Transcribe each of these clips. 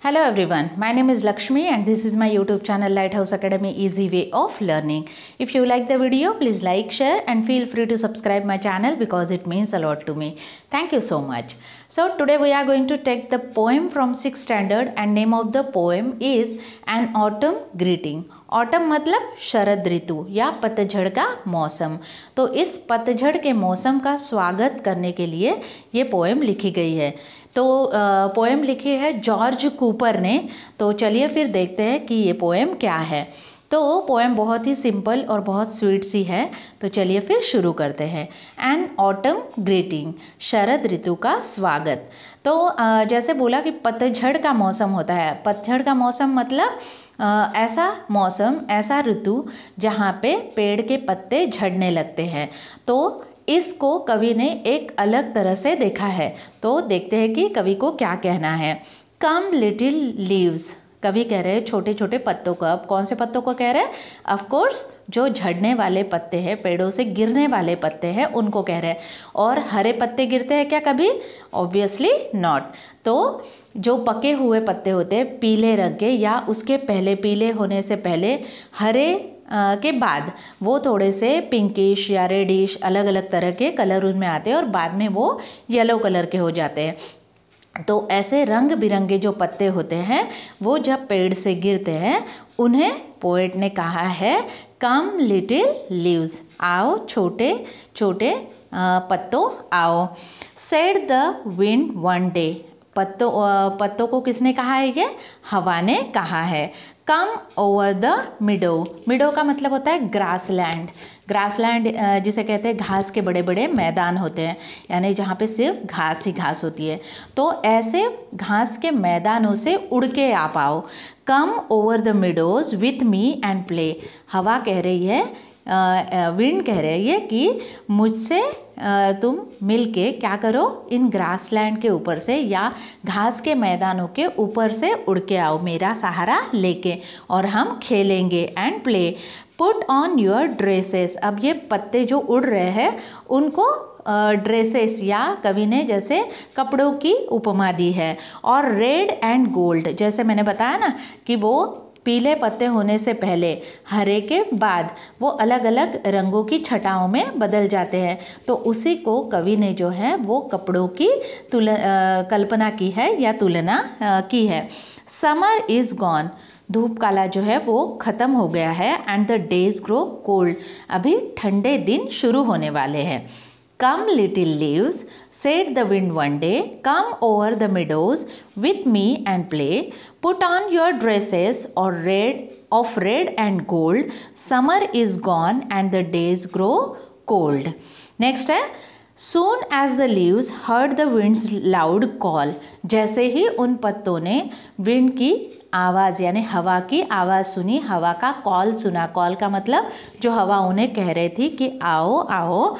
Hello everyone, my name is Lakshmi and this is my YouTube channel Lighthouse Academy Easy Way of Learning. If you like the video, please like, share and feel free to subscribe my channel because it means a lot to me. Thank you so much. So today we are going to take the poem from 6th standard and name of the poem is An Autumn Greeting. Autumn मतलब शरद ऋतु या पतझड़ का मौसम। तो इस पतझड़ के मौसम का स्वागत करने के लिए ये पोएम लिखी गई है। तो पोएम लिखी है जॉर्ज कूपर ने। तो चलिए फिर देखते हैं कि ये पोएम क्या है। तो पोएम बहुत ही सिंपल और बहुत स्वीट सी है। तो चलिए फिर शुरू करते हैं। एन ऑटम ग्रीटिंग, शरद ऋतु का स्वागत। तो जैसे बोला कि पतझड़ का मौसम होता है। पतझड़ का मौसम मतलब ऐसा मौसम, ऐसा ऋतु जहाँ पे पेड़ के पत्ते झड़ने लगते हैं। तो इसको कवि ने एक अलग तरह से देखा है। तो देखते हैं कि कवि को क्या कहना है। कम लिटिल लीव्स, कवि कह रहे हैं छोटे छोटे पत्तों को। अब कौन से पत्तों को कह रहे हैं? ऑफ कोर्स जो झड़ने वाले पत्ते हैं, पेड़ों से गिरने वाले पत्ते हैं, उनको कह रहे हैं। और हरे पत्ते गिरते हैं क्या कभी? Obviously not. तो जो पके हुए पत्ते होते हैं पीले रंग के या उसके पहले, पीले होने से पहले, हरे के बाद वो थोड़े से पिंकिश या रेडिश अलग अलग तरह के कलर उनमें आते हैं और बाद में वो येलो कलर के हो जाते हैं। तो ऐसे रंग बिरंगे जो पत्ते होते हैं वो जब पेड़ से गिरते हैं उन्हें पोएट ने कहा है कम लिटिल लीव्स, आओ छोटे छोटे पत्तों आओ। Said the wind one day, पत्तों को किसने कहा है? ये हवा ने कहा है। कम ओवर द मिडो, मिडो का मतलब होता है ग्रासलैंड। ग्रासलैंड जिसे कहते हैं घास के बड़े बड़े मैदान होते हैं, यानी जहाँ पे सिर्फ घास ही घास होती है। तो ऐसे घास के मैदानों से उड़ के आ पाओ। Come over the meadows with me and play, हवा कह रही है, विंड कह रही है कि मुझसे तुम मिलके क्या करो, इन ग्रासलैंड के ऊपर से या घास के मैदानों के ऊपर से उड़ के आओ मेरा सहारा लेके, और हम खेलेंगे। And play, put on your dresses, अब ये पत्ते जो उड़ रहे हैं उनको ड्रेसेस या कवि ने जैसे कपड़ों की उपमा दी है। और रेड एंड गोल्ड, जैसे मैंने बताया ना कि वो पीले पत्ते होने से पहले, हरे के बाद वो अलग अलग रंगों की छटाओं में बदल जाते हैं। तो उसी को कवि ने जो है वो कपड़ों की कल्पना की है या तुलना की है। समर इज़ गॉन, धूप काला जो है वो ख़त्म हो गया है। And the days grow cold, अभी ठंडे दिन शुरू होने वाले हैं। Come little leaves, said the wind one day, come over the meadows with me and play. Put on your dresses of red and gold. Summer is gone and the days grow cold. Next है, soon as the leaves heard the wind's loud call. जैसे ही उन पत्तों ने wind की आवाज़ यानी हवा की आवाज़ सुनी, हवा का कॉल सुना। कॉल का मतलब जो हवा उन्हें कह रही थी कि आओ आओ,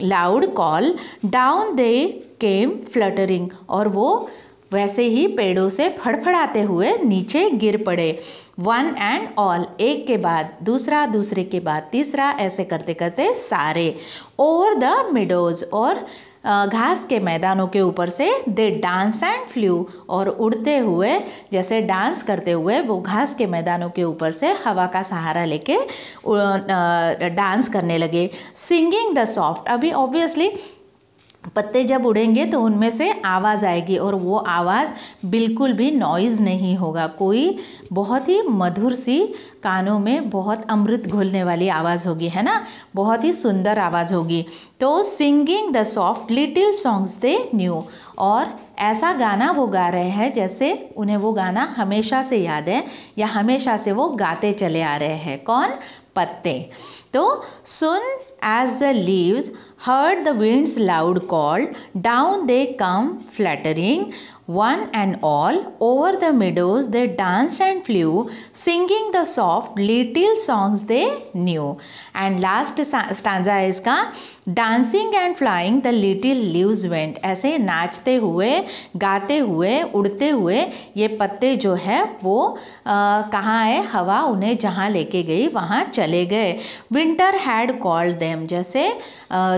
लाउड कॉल, डाउन दे केम फ्लटरिंग, और वो वैसे ही पेड़ों से फड़फड़ाते हुए नीचे गिर पड़े। वन एंड ऑल, एक के बाद दूसरा, दूसरे के बाद तीसरा, ऐसे करते करते सारे। ओवर द मिडोज, और घास के मैदानों के ऊपर से, दे डांस एंड फ्लू, और उड़ते हुए जैसे डांस करते हुए वो घास के मैदानों के ऊपर से हवा का सहारा लेके डांस करने लगे। सिंगिंग द सॉफ्ट, अभी ऑब्वियसली पत्ते जब उड़ेंगे तो उनमें से आवाज़ आएगी और वो आवाज़ बिल्कुल भी नॉइज़ नहीं होगा, कोई बहुत ही मधुर सी, कानों में बहुत अमृत घोलने वाली आवाज़ होगी, है ना, बहुत ही सुंदर आवाज़ होगी। तो singing the soft little songs they knew, और ऐसा गाना वो गा रहे हैं जैसे उन्हें वो गाना हमेशा से याद है या हमेशा से वो गाते चले आ रहे हैं। कौन? पत्ते। तो सुन as the leaves heard the wind's loud call, down they come fluttering, one and all, over the meadows they danced and flew, singing the soft little songs they knew. And last stanza है इसका, dancing and flying the little leaves went, ऐसे नाचते हुए, गाते हुए, उड़ते हुए ये पत्ते जो है वो कहाँ है, हवा उन्हें जहाँ लेके गई वहाँ चले गए। विंटर हैड कॉल्ड देम, जैसे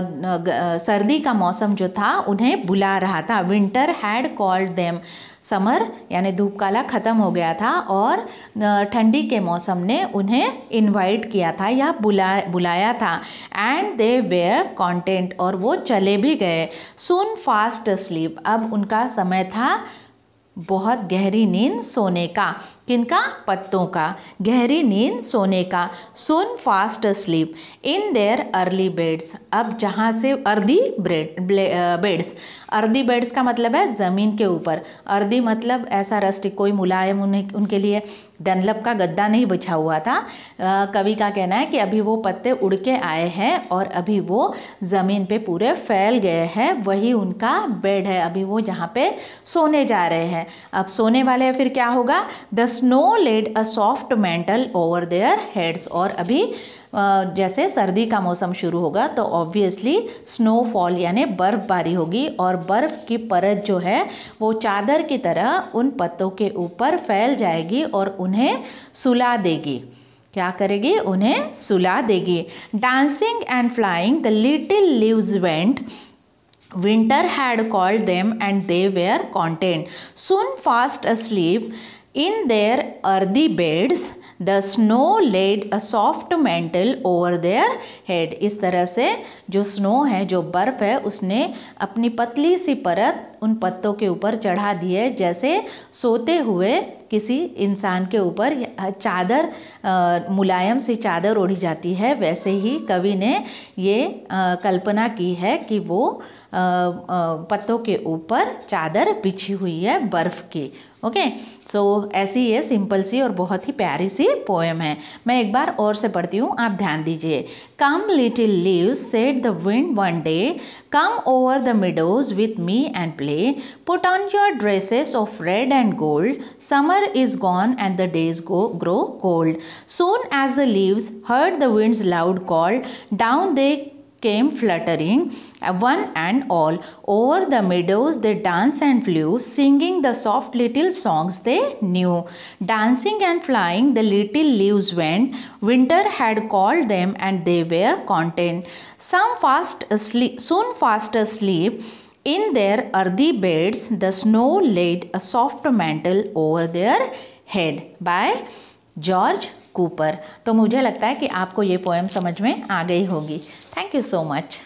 सर्दी का मौसम जो था उन्हें बुला रहा था। Winter had called them, summer यानी धूप काला ख़त्म हो गया था और ठंडी के मौसम ने उन्हें इनवाइट किया था या बुलाया था। एंड दे वेयर कॉन्टेंट, और वो चले भी गए। सून फास्ट स्लीप, अब उनका समय था बहुत गहरी नींद सोने का। किनका? पत्तों का। गहरी नींद सोने का। Soon fast sleep in their early beds, अब जहाँ से अर्दी बेड्स, अर्दी बेड्स का मतलब है ज़मीन के ऊपर। अर्दी मतलब ऐसा रस्टिक, कोई मुलायम उनके लिए डनलप का गद्दा नहीं बिछा हुआ था। कवि का कहना है कि अभी वो पत्ते उड़ के आए हैं और अभी वो ज़मीन पे पूरे फैल गए हैं, वही उनका बेड है, अभी वो जहाँ पे सोने जा रहे हैं। अब सोने वाले हैं, फिर क्या होगा? The snow laid a soft mantle over their heads, और अभी जैसे सर्दी का मौसम शुरू होगा तो ऑब्वियसली स्नोफॉल यानी बर्फ़बारी होगी और बर्फ़ की परत जो है वो चादर की तरह उन पत्तों के ऊपर फैल जाएगी और उन्हें सुला देगी। क्या करेगी? उन्हें सुला देगी। Dancing and flying the little leaves went, winter had called them and they were content. Soon fast asleep in their earthy beds, the snow laid a soft mantle over their head. इस तरह से जो snow है, जो बर्फ़ है, उसने अपनी पतली सी परत उन पत्तों के ऊपर चढ़ा दी है, जैसे सोते हुए किसी इंसान के ऊपर चादर, मुलायम सी चादर ओढ़ी जाती है, वैसे ही कवि ने ये कल्पना की है कि वो पत्तों के ऊपर चादर बिछी हुई है बर्फ़ की। ओके, सो ऐसी ये सिंपल सी और बहुत ही प्यारी सी पोएम है। मैं एक बार और से पढ़ती हूँ, आप ध्यान दीजिए। कम little leaves said the wind one day, come over the meadows with me and play, put on your dresses of red and gold, summer is gone and the days grow cold. Soon as the leaves heard the wind's loud call, down they came fluttering, one and all. Over the meadows they danced and flew, singing the soft little songs they knew. Dancing and flying the little leaves went, winter had called them and they were content. Soon fast asleep in their earthy beds, the snow laid a soft mantle over their head. By George Cooper. तो मुझे लगता है कि आपको ये poem समझ में आ गई होगी। Thank you so much.